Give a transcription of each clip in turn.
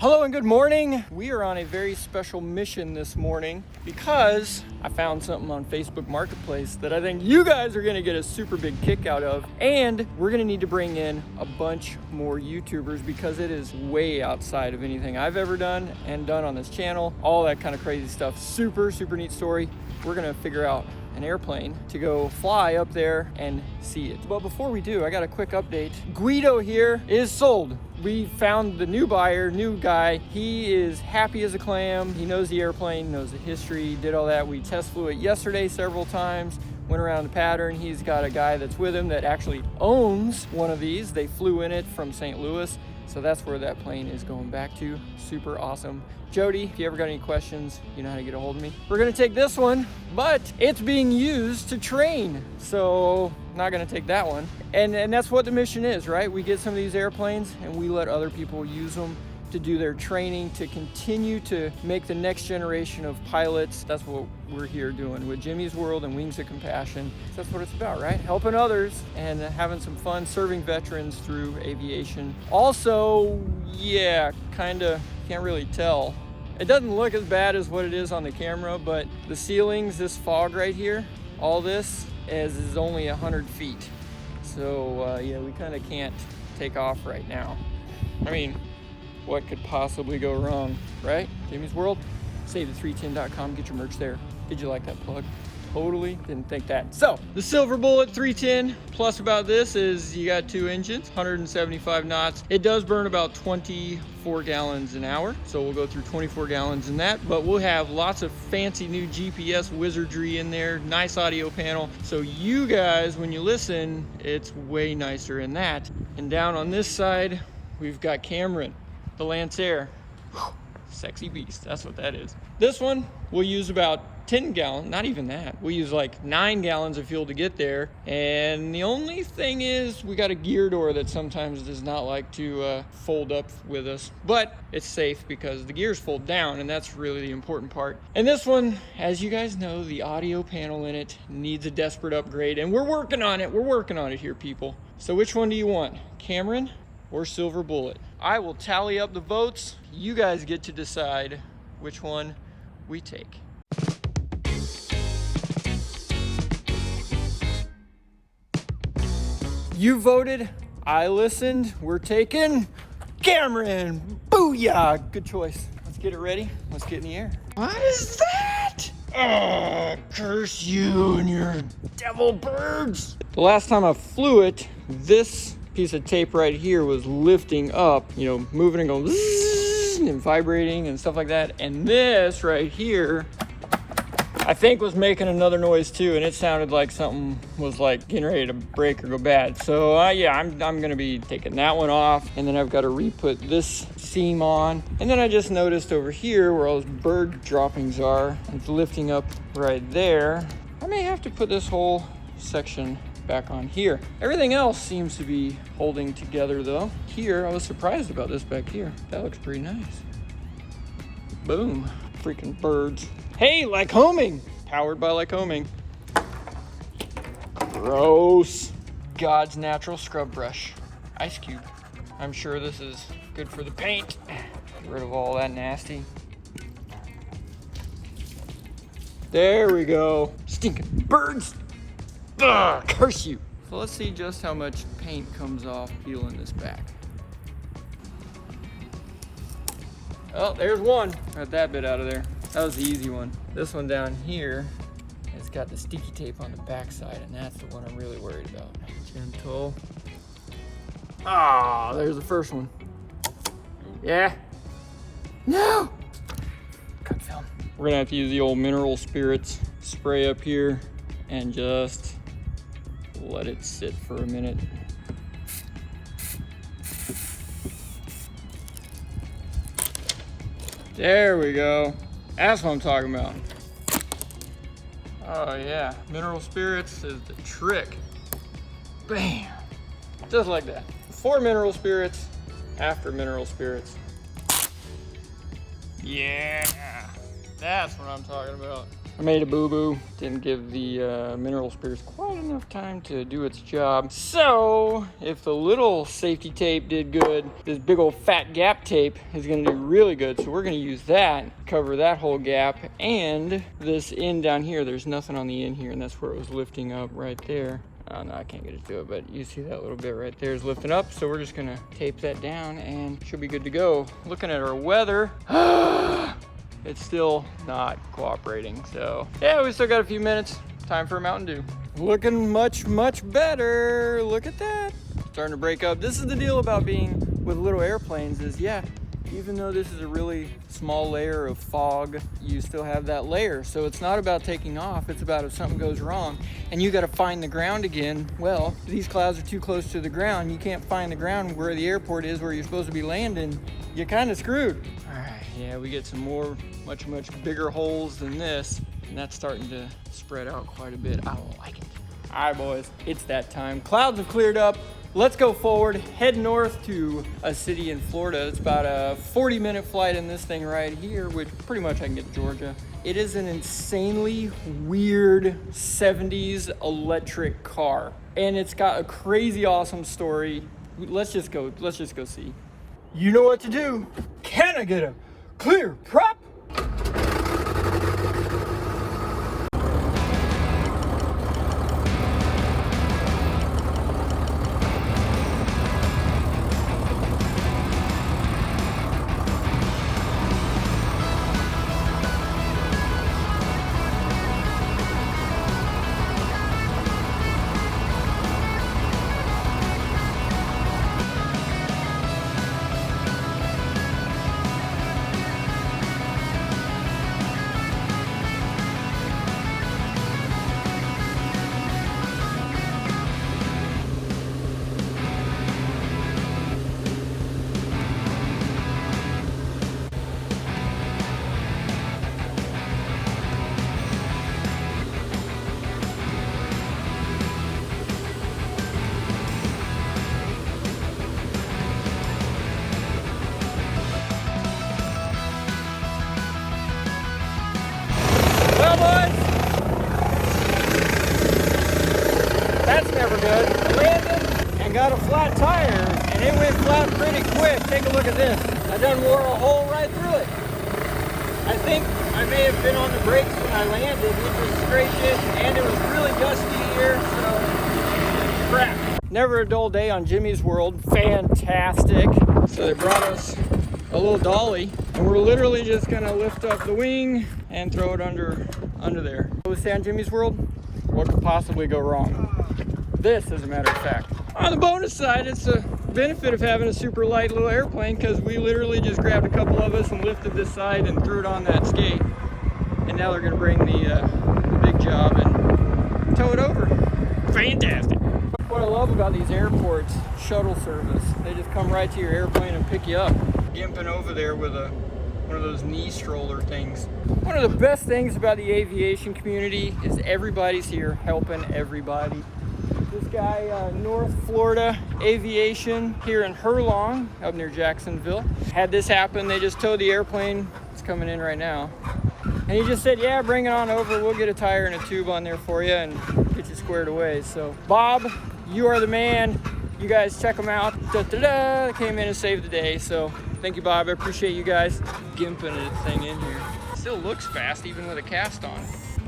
Hello and good morning. We are on a very special mission this morning because I found something on Facebook Marketplace that I think you guys are gonna get a super big kick out of. And we're gonna need to bring in a bunch more YouTubers because it is way outside of anything I've ever done on this channel. All that kind of crazy stuff. Super, super neat story. We're gonna figure out an airplane to go fly up there and see it. But before we do, I got a quick update. Guido here is sold. We found the new buyer, new guy. He is happy as a clam. He knows the airplane, knows the history, did all that. We test flew it yesterday several times, went around the pattern. He's got a guy that's with him that actually owns one of these. They flew in it from St. Louis. So that's where that plane is going back to. Super awesome. Jody, if you ever got any questions, you know how to get a hold of me. We're gonna take this one, but it's being used to train. So not gonna take that one. And that's what the mission is, right? We get some of these airplanes and we let other people use them to do their training, to continue to make the next generation of pilots. That's what we're here doing with Jimmy's World and Wings of Compassion. That's what it's about, right? Helping others and having some fun, serving veterans through aviation. Also, yeah, kinda can't really tell. It doesn't look as bad as what it is on the camera, but the ceilings, this fog right here, all this is only 100 feet. So yeah, we kind of can't take off right now. I mean, what could possibly go wrong, right? Jimmy's World, SaveThe310.com, get your merch there. Did you like that plug? Totally didn't think that. So the Silver Bullet 310 plus about this is you got two engines, 175 knots. It does burn about 24 gallons an hour. So we'll go through 24 gallons in that, but we'll have lots of fancy new GPS wizardry in there, nice audio panel. So you guys, when you listen, it's way nicer in that. And down on this side, we've got Cameron, the Lancer. Sexy beast, that's what that is. This one we'll use about 10 gallons, not even that. We'll use like 9 gallons of fuel to get there. And the only thing is we got a gear door that sometimes does not like to fold up with us, but it's safe because the gears fold down and that's really the important part. And this one, as you guys know, the audio panel in it needs a desperate upgrade and we're working on it. We're working on it here, people. So which one do you want? Cameron or Silver Bullet? I will tally up the votes. You guys get to decide which one we take. You voted, I listened, we're taking Cameron. Booyah! Good choice. Let's get it ready. Let's get in the air. What is that? Curse you and your devil birds. The last time I flew it, this piece of tape right here was lifting up, you know, moving and going zzz, and vibrating and stuff like that. And this right here, I think was making another noise too, and it sounded like something was like getting ready to break or go bad. So yeah, I'm gonna be taking that one off, and then I've got to re-put this seam on. And then I just noticed over here where all those bird droppings are, it's lifting up right there. I may have to put this whole section back on here. Everything else seems to be holding together though. Here, I was surprised about this back here. That looks pretty nice. Boom. Freaking birds. Hey, Lycoming! Powered by Lycoming. Gross. God's natural scrub brush. Ice cube. I'm sure this is good for the paint. Get rid of all that nasty. There we go. Stinking birds! Ugh, curse you. So let's see just how much paint comes off peeling this back. Oh, there's one. Got that bit out of there. That was the easy one. This one down here has got the sticky tape on the back side, and that's the one I'm really worried about. Gentle. Ah, there's the first one. Yeah. No! Cut film. We're gonna have to use the old mineral spirits spray up here and just let it sit for a minute. There we go. That's what I'm talking about. Oh yeah, mineral spirits is the trick. Bam, just like that. Before mineral spirits, after mineral spirits. Yeah, that's what I'm talking about. I made a boo-boo. Didn't give the mineral spears quite enough time to do its job. So if the little safety tape did good, this big old fat gap tape is gonna do really good. So we're gonna use that, cover that whole gap, and this end down here, there's nothing on the end here, and that's where it was lifting up right there. Oh, no, I can't get it to it, but you see that little bit right there is lifting up. So we're just gonna tape that down and should be good to go. Looking at our weather, it's still not cooperating. So yeah, we still got a few minutes. Time for a Mountain Dew. Looking much, much better. Look at that. Starting to break up. This is the deal about being with little airplanes is, yeah, even though this is a really small layer of fog, you still have that layer. So it's not about taking off, it's about if something goes wrong and you gotta find the ground again. Well, these clouds are too close to the ground. You can't find the ground where the airport is, where you're supposed to be landing. You're kind of screwed. All right, yeah, we get some more, much bigger holes than this, and that's starting to spread out quite a bit. I like it. All right, boys, it's that time. Clouds have cleared up. Let's go forward, head north to a city in Florida. It's about a 40-minute flight in this thing right here, which pretty much I can get to Georgia. It is an insanely weird 70s electric car. And it's got a crazy awesome story. Let's just go see. You know what to do. Can I get a clear prop? Well, boys, that's never good. I landed and got a flat tire, and it went flat pretty quick. Take a look at this. I done wore a hole right through it. I think I may have been on the brakes when I landed. It was scraped it, and it was really dusty here, so crap. Never a dull day on Jimmy's World. Fantastic. So they brought us a little dolly, and we're literally just gonna lift up the wing and throw it under there. What we say on Jimmy's World? What could possibly go wrong? This, as a matter of fact. On the bonus side, it's a benefit of having a super light little airplane, because we literally just grabbed a couple of us and lifted this side and threw it on that skate. And now they're gonna bring the big job and tow it over. Fantastic. What I love about these airports, shuttle service, they just come right to your airplane and pick you up. Gimping over there with one of those knee stroller things. One of the best things about the aviation community is everybody's here helping everybody. This guy, North Florida Aviation here in Herlong, up near Jacksonville, had this happen. They just towed the airplane. It's coming in right now. And he just said, yeah, bring it on over. We'll get a tire and a tube on there for you and get you squared away. So, Bob, you are the man. You guys check them out. Da-da-da. They came in and saved the day. So, thank you, Bob. I appreciate you guys gimping this thing in here. Still looks fast, even with a cast on.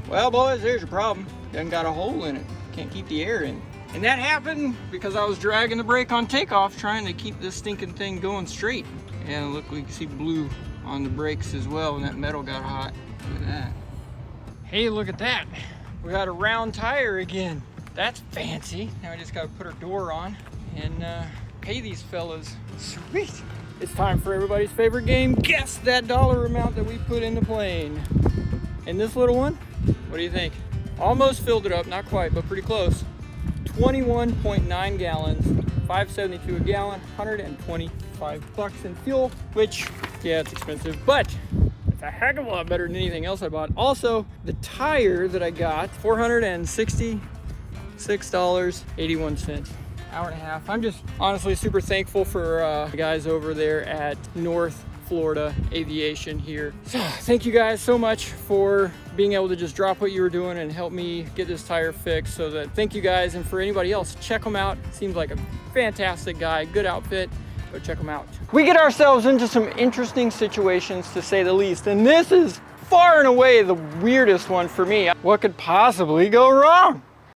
Well, boys, there's your problem. Done got a hole in it. Can't keep the air in. And that happened because I was dragging the brake on takeoff, trying to keep this stinking thing going straight. And look, we can see blue on the brakes as well, and that metal got hot. Look at that. Hey, look at that. We got a round tire again. That's fancy. Now I just got to put our door on and pay these fellas. Sweet. It's time for everybody's favorite game. Guess that dollar amount that we put in the plane. And this little one, what do you think? Almost filled it up, not quite, but pretty close. 21.9 gallons, $5.72 a gallon, $125 in fuel, which, yeah, it's expensive, but it's a heck of a lot better than anything else I bought. Also, the tire that I got, $466.81. Hour and a half. I'm just honestly super thankful for the guys over there at North Florida aviation here. So thank you guys so much for being able to just drop what you were doing and help me get this tire fixed. So that, thank you guys. And for anybody else, check him out. Seems like a fantastic guy, good outfit. Go check him out. We get ourselves into some interesting situations, to say the least, and this is far and away the weirdest one for me. What could possibly go wrong?